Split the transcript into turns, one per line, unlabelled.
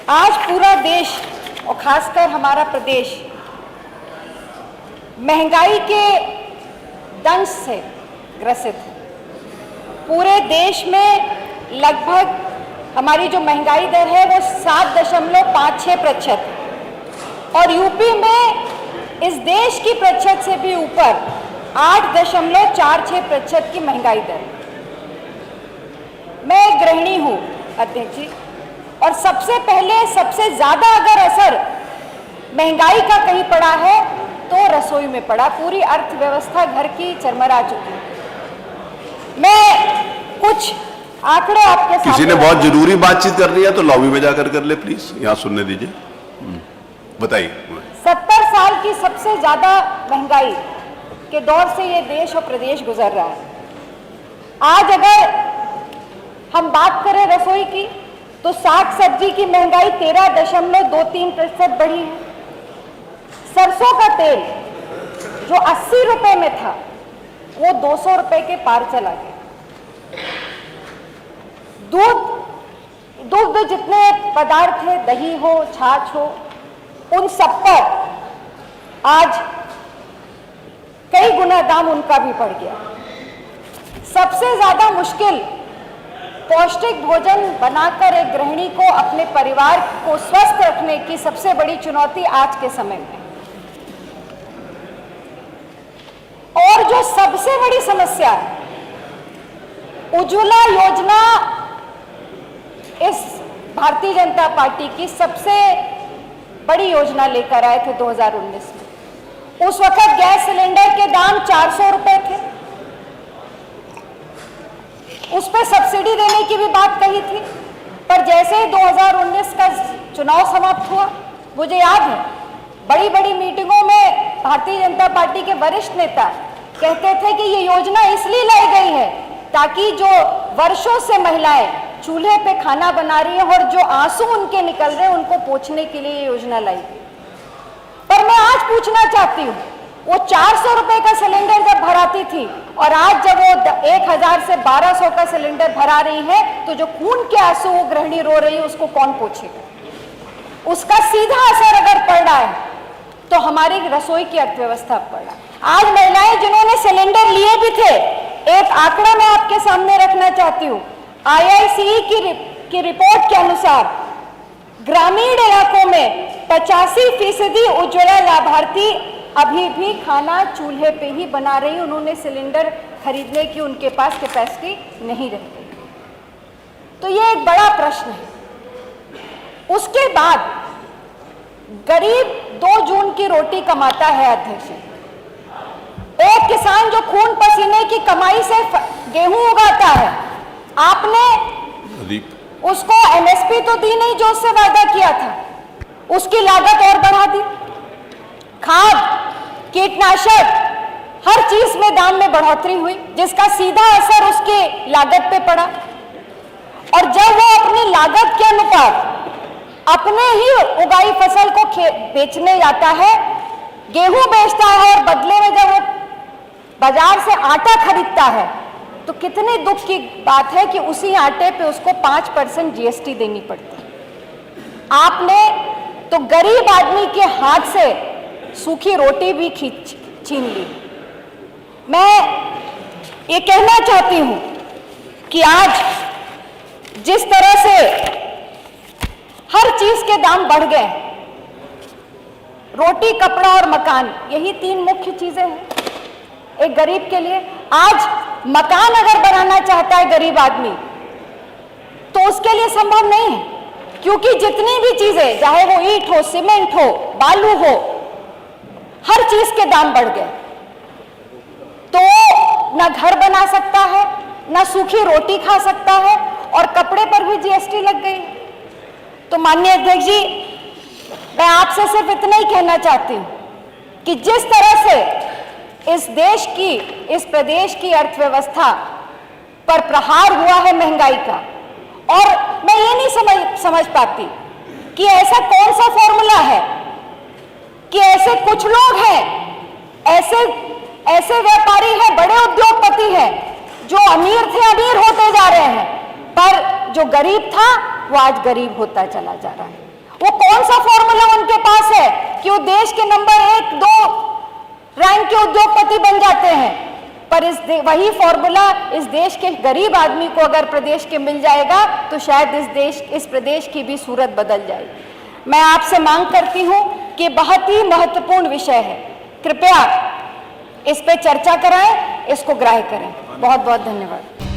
आज पूरा देश और खासकर हमारा प्रदेश महंगाई के दंश से ग्रसित है। पूरे देश में लगभग हमारी जो महंगाई दर है वो 7.56% है और यूपी में इस देश की प्रतिशत से भी ऊपर 8.46% की महंगाई दर। मैं एक गृहिणी हूँ अध्यक्ष जी, और सबसे पहले सबसे ज़्यादा अगर असर महंगाई का कहीं पड़ा है तो रसोई में पड़ा। पूरी अर्थव्यवस्था घर की चरमरा चुकी है। मैं कुछ आंकड़े आपके सामने,
किसी ने बहुत जरूरी बातचीत कर रही है तो लॉबी में जाकर कर ले प्लीज, यहाँ सुनने दीजिए। बताइए।
70 साल की सबसे ज्यादा महंगाई के दौर से ये देश और प्रदेश गुजर रहा है। आज अगर हम बात करें रसोई की तो साग सब्जी की महंगाई 13.23% बढ़ी है। सरसों का तेल जो 80 रुपए में था वो 200 रुपए के पार चला गया। दूध जितने पदार्थ है, दही हो, छाछ हो, उन सब पर आज कई गुना दाम उनका भी बढ़ गया। सबसे ज्यादा मुश्किल पौष्टिक भोजन बनाकर एक गृहिणी को अपने परिवार को स्वस्थ रखने की सबसे बड़ी चुनौती आज के समय में। और जो सबसे बड़ी समस्या है, उज्ज्वला योजना इस भारतीय जनता पार्टी की सबसे बड़ी योजना लेकर आए थे 2019 में। उस वक्त गैस सिलेंडर के दाम 400 रुपए थे, उस पर सब्सिडी देने की भी बात कही थी। पर जैसे ही 2019 का चुनाव समाप्त हुआ, मुझे याद है बड़ी बड़ी मीटिंगों में भारतीय जनता पार्टी के वरिष्ठ नेता कहते थे कि ये योजना इसलिए लाई गई है ताकि जो वर्षों से महिलाएं चूल्हे पे खाना बना रही है और जो आंसू उनके निकल रहे हैं उनको पोंछने के लिए ये योजना लाई गई। पर मैं आज पूछना चाहती हूँ, वो 400 रुपए का सिलेंडर जब भराती थी और आज जब वो 1000 से 1200 का सिलेंडर भरा रही है तो जो खून के आंसू वो गृहिणी रो रही है उसको कौन पोंछेगा? उसका सीधा असर अगर पड़ रहा है तो हमारी रसोई की अर्थव्यवस्था पर पड़ रहा है। आज महिलाएं जिन्होंने सिलेंडर लिए भी थे, एक आंकड़ा मैं आपके सामने रखना चाहती हूँ। IICE की रिपोर्ट के अनुसार ग्रामीण इलाकों में 85% उज्ज्वला लाभार्थी अभी भी खाना चूल्हे पे ही बना रही। उन्होंने सिलेंडर खरीदने की उनके पास कैपेसिटी नहीं रह गई। तो ये एक बड़ा प्रश्न है। उसके बाद गरीब 2 जून की रोटी कमाता है अध्यक्ष। एक किसान जो खून पसीने की कमाई से गेहूं उगाता है, आपने उसको MSP तो दी नहीं जो उससे वादा किया था, उसकी लागत और बढ़ा दी। खाद, कीटनाशक, हर चीज में दाम में बढ़ोतरी हुई जिसका सीधा असर उसकी लागत पे पड़ा। और जब वो अपनी लागत के अनुसार अपने ही उगाई फसल को बेचने जाता है, गेहूं बेचता है और बदले में जब वो बाजार से आटा खरीदता है तो कितने दुख की बात है कि उसी आटे पे उसको 5% GST देनी पड़ती है। आपने तो गरीब आदमी के हाथ से सूखी रोटी भी छीन ली। मैं ये कहना चाहती हूं कि आज जिस तरह से हर चीज के दाम बढ़ गए, रोटी, कपड़ा और मकान, यही 3 मुख्य चीजें हैं एक गरीब के लिए। आज मकान अगर बनाना चाहता है गरीब आदमी तो उसके लिए संभव नहीं है, क्योंकि जितनी भी चीजें, चाहे वो ईंट हो, सीमेंट हो, बालू हो, हर चीज के दाम बढ़ गए। तो ना घर बना सकता है, ना सूखी रोटी खा सकता है और कपड़े पर भी GST लग गई। तो माननीय अध्यक्ष जी, मैं आपसे सिर्फ इतना ही कहना चाहती हूं कि जिस तरह से इस देश की, इस प्रदेश की अर्थव्यवस्था पर प्रहार हुआ है महंगाई का, और मैं ये नहीं समझ पाती कि ऐसा कौन सा फॉर्मूला है कि ऐसे कुछ लोग हैं, ऐसे व्यापारी हैं, बड़े उद्योगपति हैं जो अमीर थे अमीर होते जा रहे हैं, पर जो गरीब था वो आज गरीब होता चला जा रहा है। वो कौन सा फॉर्मूला उनके पास है कि वो देश के नंबर 1-2 रैंक के उद्योगपति बन जाते हैं? पर वही फॉर्मूला इस देश के गरीब आदमी को अगर प्रदेश के मिल जाएगा तो शायद इस प्रदेश की भी सूरत बदल जाएगी। मैं आपसे मांग करती हूं कि बहुत ही महत्वपूर्ण विषय है, कृपया इस पे चर्चा कराएं, इसको ग्राह्य करें। बहुत बहुत धन्यवाद।